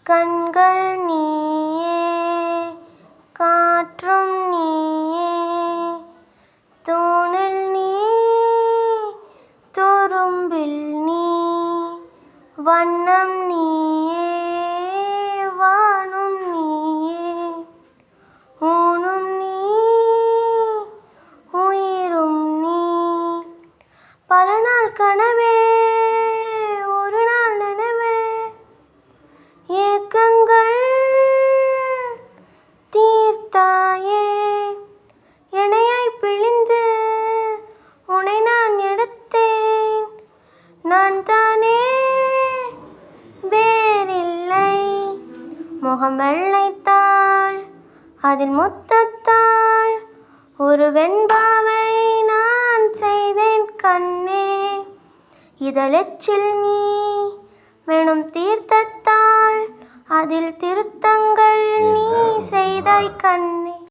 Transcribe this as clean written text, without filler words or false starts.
கண்கள் நீயே, காற்றும் நீயே, தூணில் நீ, துரும்பில் நீ, வண்ணம் நீயே, வானும் நீயே, ஊனும் நீ, உயிரும் நீ. பல நாள் கனவே, ஒரு நாள் நினைவே, ஏக்கங்கள் தீர்த்தாயே. எனையை பிழிந்து உனை நான் எடுத்தேன், நான் தானே வேறில்லை. முகம் வெள்ளைத்தாள், அதில் முத்தத்தாள், ஒரு வெண்பாவை நான் செய்தேன் கண்ணே. இதழெச்சில் நீ வேணும் தீர்த்தத்தாள், அதில் திருத்தங்கள் நீ செய்தாய் கண்ணே.